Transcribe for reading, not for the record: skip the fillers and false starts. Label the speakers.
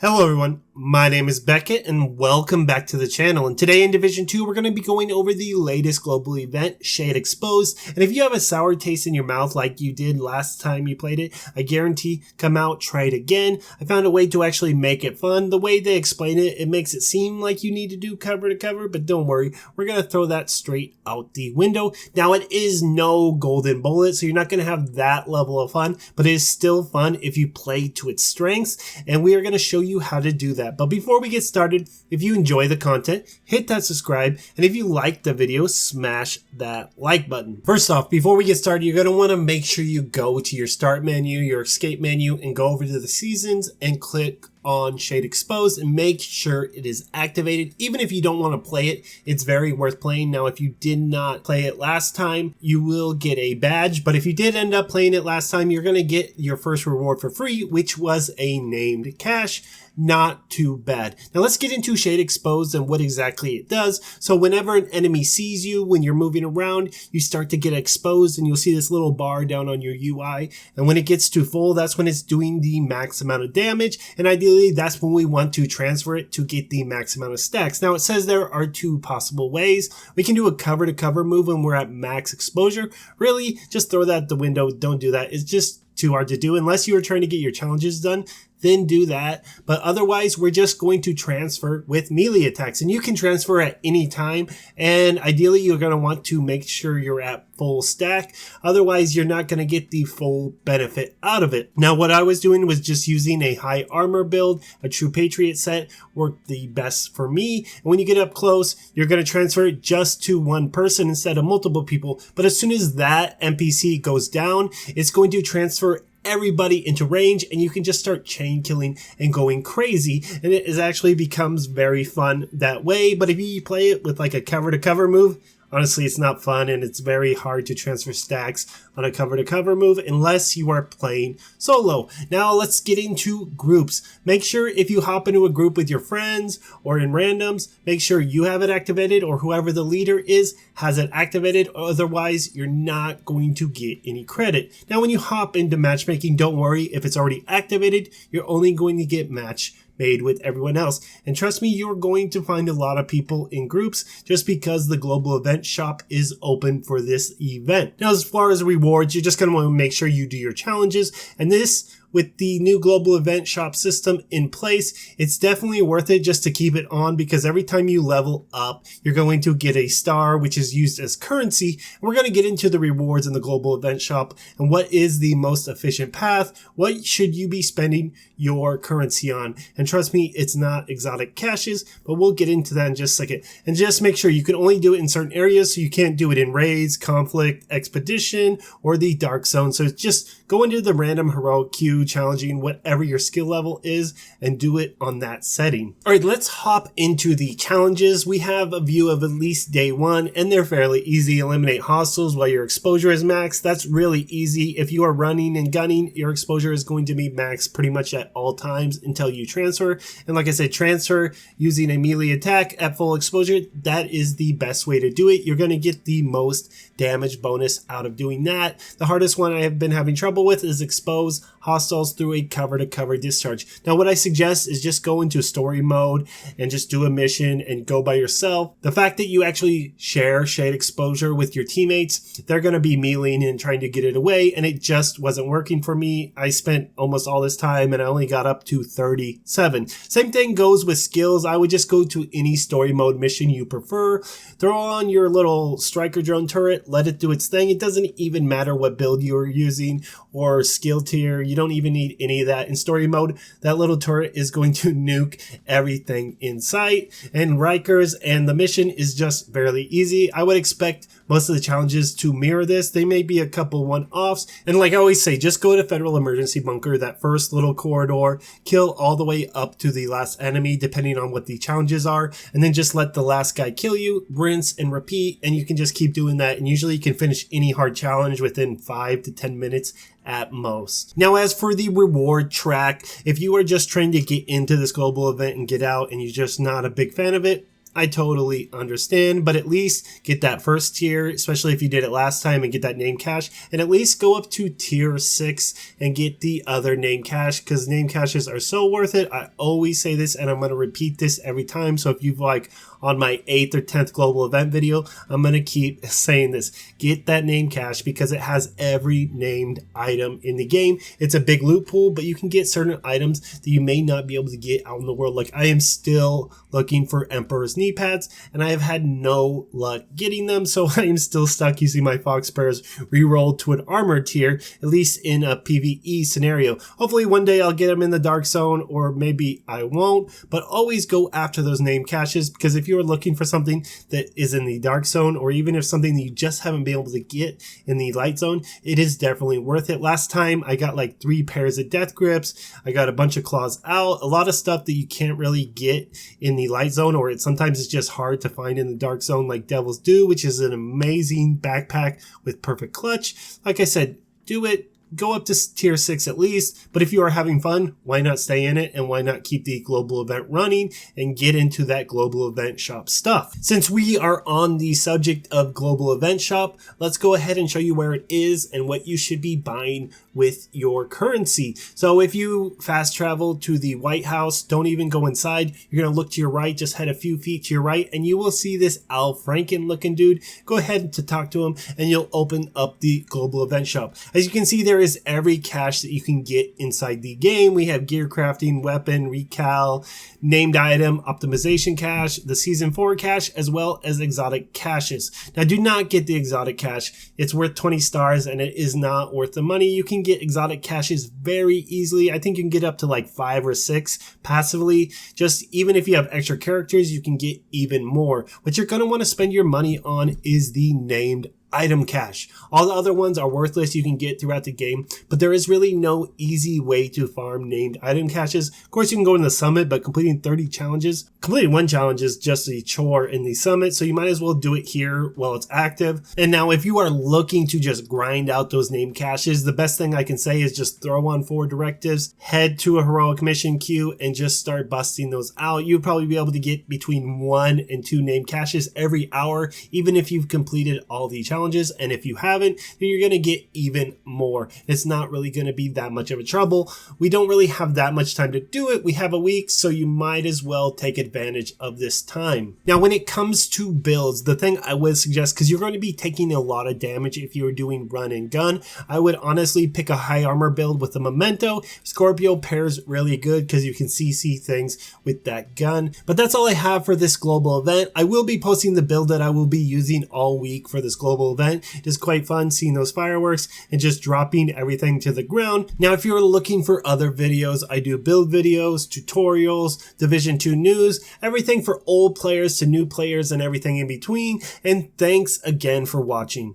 Speaker 1: Hello everyone, my name is Beckett and welcome back to the channel. And today in Division 2 we're going to be going over the latest global event, SHD Exposed. And if you have a sour taste in your mouth like you did last time you played it, I guarantee come out, try it again. I found a way to actually make it fun. The way they explain it, it makes it seem like you need to do cover to cover, but don't worry, we're going to throw that straight out the window. Now it is no golden bullet, so you're not going to have that level of fun, but it is still fun if you play to its strengths. And we are going to show you how to do that. But before we get started, if you enjoy the content, hit that subscribe, and if you like the video, smash that like button. First off, before we get started, you're going to want to make sure you go to your start menu, your escape menu, and go over to the seasons and click on SHD Exposed and make sure it is activated. Even if you don't want to play it, it's very worth playing. Now, if you did not play it last time, you will get a badge, but if you did end up playing it last time, you're going to get your first reward for free, which was a named cache. Not too bad. Now let's get into SHD Exposed and what exactly it does. So whenever an enemy sees you, when you're moving around, you start to get exposed and you'll see this little bar down on your UI. And when it gets to full, that's when it's doing the max amount of damage. And ideally, that's when we want to transfer it to get the max amount of stacks. Now it says there are two possible ways. We can do a cover to cover move when we're at max exposure. Really, just throw that out the window. Don't do that. It's just too hard to do unless you are trying to get your challenges done. Then do that. But otherwise, we're just going to transfer with melee attacks. And you can transfer at any time. And ideally, you're going to want to make sure you're at full stack. Otherwise, you're not going to get the full benefit out of it. Now, what I was doing was just using a high armor build. A True Patriot set worked the best for me. And when you get up close, you're going to transfer it just to one person instead of multiple people. But as soon as that NPC goes down, it's going to transfer everybody into range, and you can just start chain killing and going crazy, and it actually becomes very fun that way. But if you play it with like a cover to cover move, honestly, it's not fun, and it's very hard to transfer stacks on a cover-to-cover move unless you are playing solo. Now, let's get into groups. Make sure if you hop into a group with your friends or in randoms, make sure you have it activated or whoever the leader is has it activated. Otherwise, you're not going to get any credit. Now, when you hop into matchmaking, don't worry. If it's already activated, you're only going to get match made with everyone else. And trust me, you're going to find a lot of people in groups just because the global event shop is open for this event. Now, as far as rewards, you're just going to want to make sure you do your challenges. And this, with the new global event shop system in place, it's definitely worth it just to keep it on, because every time you level up, you're going to get a star, which is used as currency. And we're going to get into the rewards in the global event shop and what is the most efficient path. What should you be spending your currency on? And trust me, it's not exotic caches, but we'll get into that in just a second. And just make sure you can only do it in certain areas, so you can't do it in raids, conflict, expedition, or the dark zone. So just go into the random heroic queue, challenging, whatever your skill level is, and do it on that setting. All right, let's hop into the challenges. We have a view of at least day one, and they're fairly easy. Eliminate hostiles while your exposure is max. That's really easy. If you are running and gunning, your exposure is going to be max pretty much at all times until you transfer. And like I said, transfer using a melee attack at full exposure. That is the best way to do it. You're going to get the most damage bonus out of doing that. The hardest one I have been having trouble with is expose hostiles through a cover-to-cover discharge. Now, what I suggest is just go into story mode and just do a mission and go by yourself. The fact that you actually share SHD exposure with your teammates, they're going to be meleeing and trying to get it away, and it just wasn't working for me. I spent almost all this time and I only got up to 37. Same thing goes with skills. I would just go to any story mode mission you prefer. Throw on your little striker drone turret, let it do its thing. It doesn't even matter what build you're using or skill tier. You don't even need any of that. In story mode, that little turret is going to nuke everything in sight. And Rikers and the mission is just fairly easy. I would expect most of the challenges to mirror this. They may be a couple one-offs. And like I always say, just go to Federal Emergency Bunker, that first little corridor, kill all the way up to the last enemy, depending on what the challenges are, and then just let the last guy kill you, rinse and repeat, and you can just keep doing that. And usually you can finish any hard challenge within 5 to 10 minutes at most. Now, as for the reward track, if you are just trying to get into this global event and get out and you're just not a big fan of it, I totally understand, but at least get that first tier, especially if you did it last time, and get that name cache, and at least go up to tier 6 and get the other name cache, because name caches are so worth it. I always say this, and I'm going to repeat this every time. So if you've like on my 8th or 10th global event video, I'm going to keep saying this. Get that name cache because it has every named item in the game. It's a big loot pool, but you can get certain items that you may not be able to get out in the world. Like I am still looking for Emperor's knee pads, and I have had no luck getting them, so I am still stuck using my Fox Sparrows rerolled to an armor tier, at least in a PvE scenario. Hopefully one day I'll get them in the Dark Zone, or maybe I won't, but always go after those name caches, because if you're looking for something that is in the Dark Zone, or even if something that you just haven't been able to get in the Light Zone, it is definitely worth it. Last time I got like 3 pairs of death grips, I got a bunch of claws out, a lot of stuff that you can't really get in the Light Zone, or sometimes it's just hard to find in the Dark Zone, like Devil's Due, which is an amazing backpack with perfect clutch. Like I said, do it. Go up to tier 6 at least, but if you are having fun, why not stay in it, and why not keep the global event running and get into that global event shop stuff? Since we are on the subject of global event shop, let's go ahead and show you where it is and what you should be buying with your currency. So if you fast travel to the White House, don't even go inside, you're going to look to your right, just head a few feet to your right, and you will see this Al Franken looking dude. Go ahead to talk to him, and you'll open up the global event shop. As you can see, there is every cache that you can get inside the game. We have gear crafting, weapon, recal, named item, optimization cache, the season 4 cache, as well as exotic caches. Now do not get the exotic cache. It's worth 20 stars and it is not worth the money. You can get exotic caches very easily. I think you can get up to like 5 or 6 passively. Just even if you have extra characters, you can get even more. What you're going to want to spend your money on is the named item cache. All the other ones are worthless, you can get throughout the game, but there is really no easy way to farm named item caches. Of course, you can go in the summit, but completing 30 challenges, completing 1 challenge is just a chore in the summit, so you might as well do it here while it's active. And now if you are looking to just grind out those named caches, the best thing I can say is just throw on 4 directives, head to a heroic mission queue, and just start busting those out. You'll probably be able to get between 1 and 2 named caches every hour, even if you've completed all the challenges. And if you haven't, then you're going to get even more. It's not really going to be that much of a trouble. We don't really have that much time to do it. We have a week, so you might as well take advantage of this time. Now, when it comes to builds, the thing I would suggest, because you're going to be taking a lot of damage if you're doing run and gun, I would honestly pick a high armor build with a memento. Scorpio pairs really good because you can CC things with that gun. But that's all I have for this global event. I will be posting the build that I will be using all week for this global event. It is quite fun seeing those fireworks and just dropping everything to the ground. Now, if you're looking for other videos, I do build videos, tutorials, Division 2 news, everything for old players to new players and everything in between. And thanks again for watching.